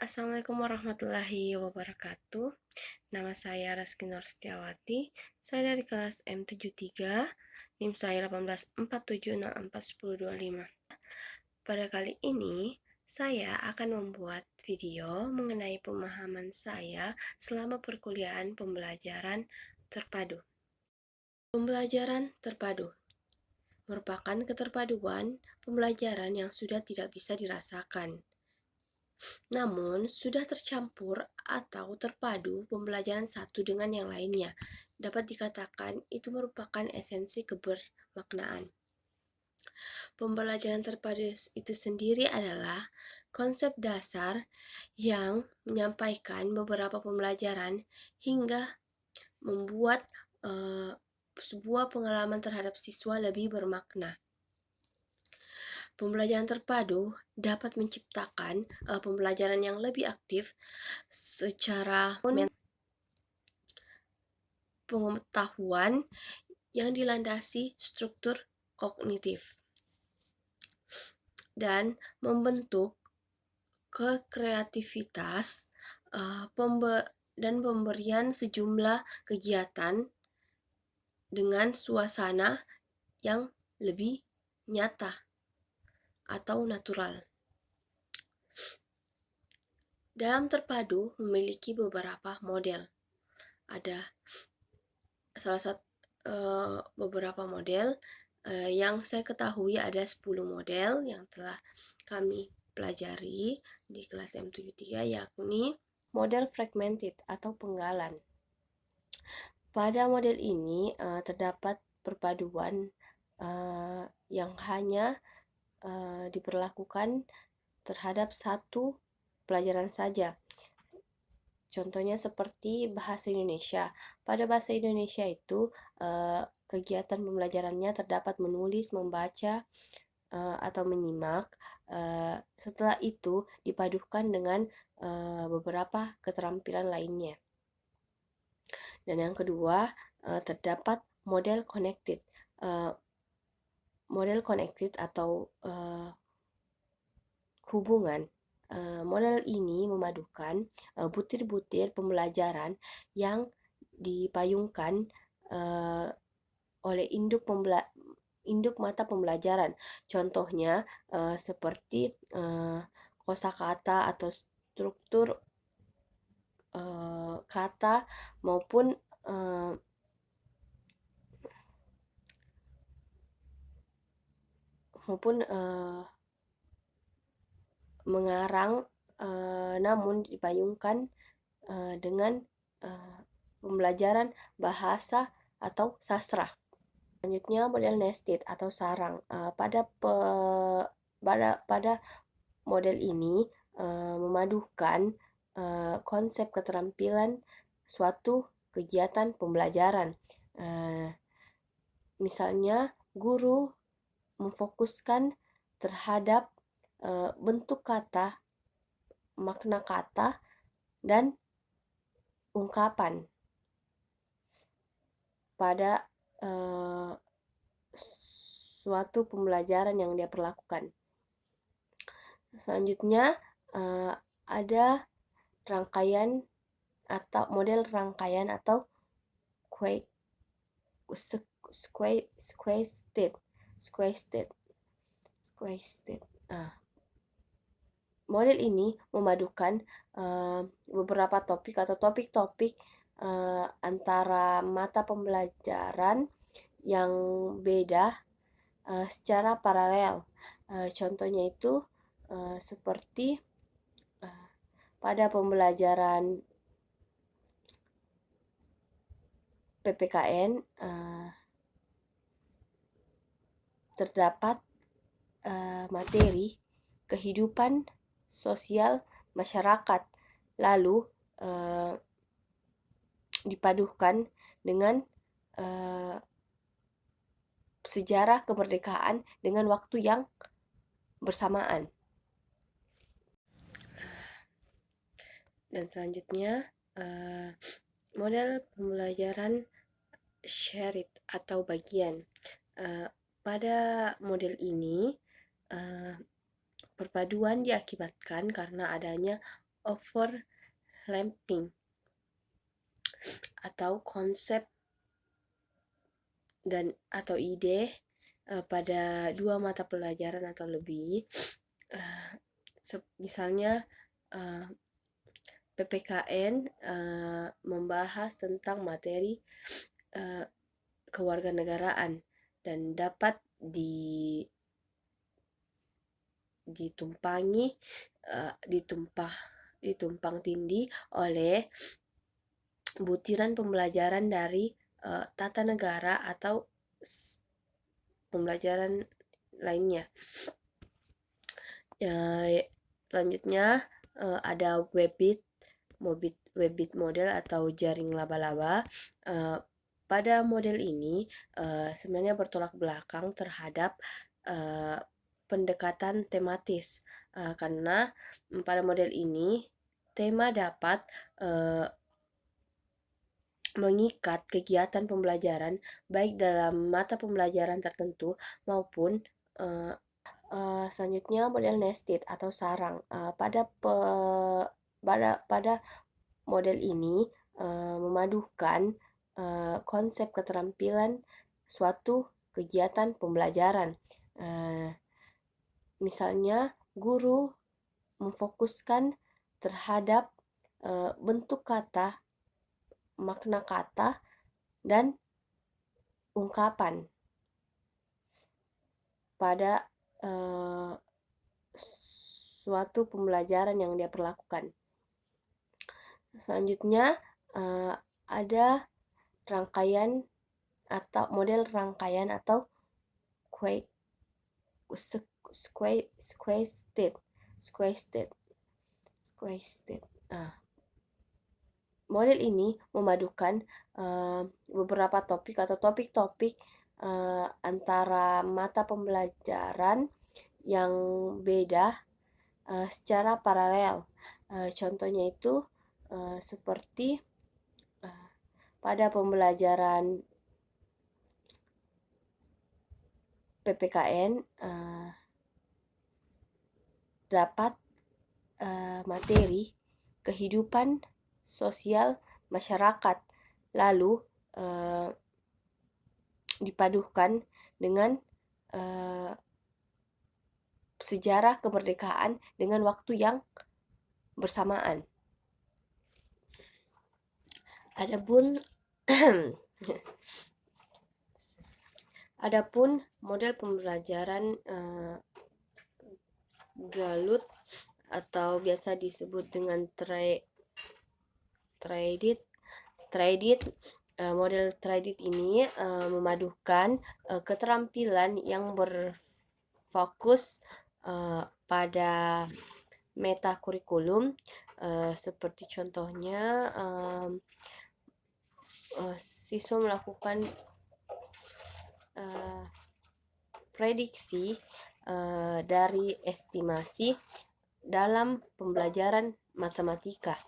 Assalamualaikum warahmatullahi wabarakatuh. Nama saya Reski Nur Setiawati. Saya dari kelas M73, NIM saya 1847641025. Pada kali ini, saya akan membuat video mengenai pemahaman saya selama perkuliahan pembelajaran terpadu. Pembelajaran terpadu merupakan keterpaduan pembelajaran yang sudah tidak bisa dirasakan, namun sudah tercampur atau terpadu pembelajaran satu dengan yang lainnya. Dapat dikatakan itu merupakan esensi kebermaknaan. Pembelajaran terpadu itu sendiri adalah konsep dasar yang menyampaikan beberapa pembelajaran hingga membuat sebuah pengalaman terhadap siswa lebih bermakna. Pembelajaran terpadu dapat menciptakan pembelajaran yang lebih aktif secara pengetahuan yang dilandasi struktur kognitif dan membentuk kekreativitas dan pemberian sejumlah kegiatan dengan suasana yang lebih nyata atau natural. Dalam terpadu memiliki beberapa model. Ada beberapa model yang saya ketahui ada 10 model yang telah kami pelajari di kelas M73, yakni model fragmented atau penggalan. Pada model ini terdapat perpaduan yang hanya diperlakukan terhadap satu pelajaran saja. Contohnya seperti bahasa Indonesia. Pada bahasa Indonesia itu kegiatan pembelajarannya terdapat menulis, membaca, atau menyimak. Setelah itu dipadukan dengan beberapa keterampilan lainnya. Dan yang kedua, terdapat model connected. Model connected atau hubungan. Model ini memadukan butir-butir pembelajaran yang dipayungkan oleh induk mata pembelajaran. Contohnya seperti kosakata atau struktur kata maupun mengarang, namun dipayungkan dengan pembelajaran bahasa atau sastra. Selanjutnya model nested atau sarang. Pada model ini memadukan konsep keterampilan suatu kegiatan pembelajaran. Misalnya guru memfokuskan terhadap bentuk kata, makna kata, dan ungkapan pada suatu pembelajaran yang dia perlakukan. Selanjutnya ada rangkaian atau model rangkaian atau square state. Model ini memadukan beberapa topik atau topik-topik antara mata pembelajaran yang beda secara paralel. Contohnya itu seperti pada pembelajaran PPKN terdapat materi kehidupan sosial masyarakat, lalu dipadukan dengan sejarah kemerdekaan dengan waktu yang bersamaan. Dan selanjutnya model pembelajaran shared atau bagian. Pada model ini perpaduan diakibatkan karena adanya overlapping atau konsep dan atau ide pada dua mata pelajaran atau lebih. Misalnya PPKN membahas tentang materi kewarganegaraan dan dapat ditumpang tindih oleh butiran pembelajaran dari tata negara atau pembelajaran lainnya. Selanjutnya ada Webbit model atau jaring laba-laba. Pada model ini sebenarnya bertolak belakang terhadap pendekatan tematis, karena pada model ini tema dapat mengikat kegiatan pembelajaran baik dalam mata pembelajaran tertentu maupun selanjutnya model nested atau sarang. Pada model ini memadukan konsep keterampilan suatu kegiatan pembelajaran. Misalnya guru memfokuskan terhadap bentuk kata, makna kata, dan ungkapan pada suatu pembelajaran yang dia perlakukan. Selanjutnya ada rangkaian atau model rangkaian atau square state. Model ini memadukan beberapa topik atau topik-topik antara mata pembelajaran yang beda secara paralel. Contohnya itu seperti pada pembelajaran PPKN dapat materi kehidupan sosial masyarakat, lalu dipadukan dengan sejarah kemerdekaan dengan waktu yang bersamaan. Adapun model pembelajaran Galut atau biasa disebut dengan Traded. Model Traded ini memadukan keterampilan yang berfokus pada meta kurikulum, seperti contohnya siswa melakukan prediksi dari estimasi dalam pembelajaran matematika.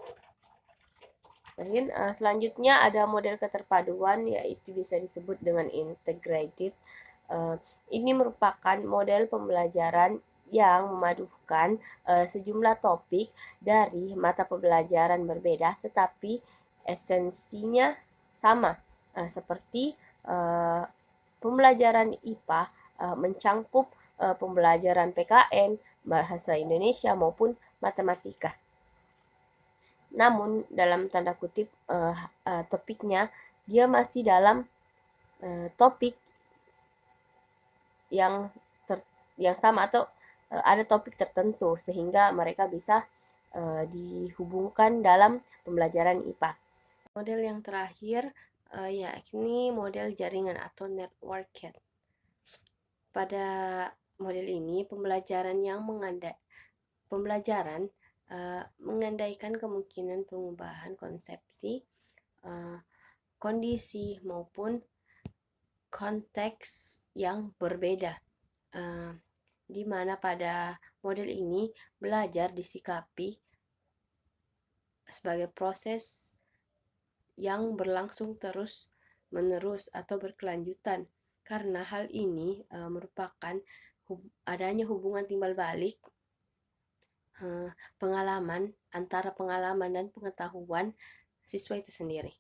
Dan selanjutnya ada model keterpaduan, yaitu bisa disebut dengan integrated. Ini merupakan model pembelajaran yang memadukan sejumlah topik dari mata pembelajaran berbeda, tetapi esensinya sama, seperti pembelajaran IPA mencangkup pembelajaran PKN, bahasa Indonesia maupun matematika. Namun dalam tanda kutip topiknya dia masih dalam topik yang sama atau ada topik tertentu sehingga mereka bisa dihubungkan dalam pembelajaran IPA. Model yang terakhir yakni model jaringan atau networked. Pada model ini pembelajaran mengandaikan kemungkinan pengubahan konsepsi, kondisi maupun konteks yang berbeda, di mana pada model ini belajar disikapi sebagai proses yang berlangsung terus-menerus atau berkelanjutan, karena hal ini merupakan adanya hubungan timbal balik pengalaman, antara pengalaman dan pengetahuan siswa itu sendiri.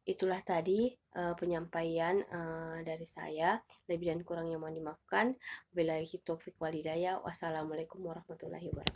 Itulah tadi penyampaian dari saya. Lebih dan kurangnya mohon dimaafkan. Wabillahi taufiq walhidayah. Wassalamualaikum warahmatullahi wabarakatuh.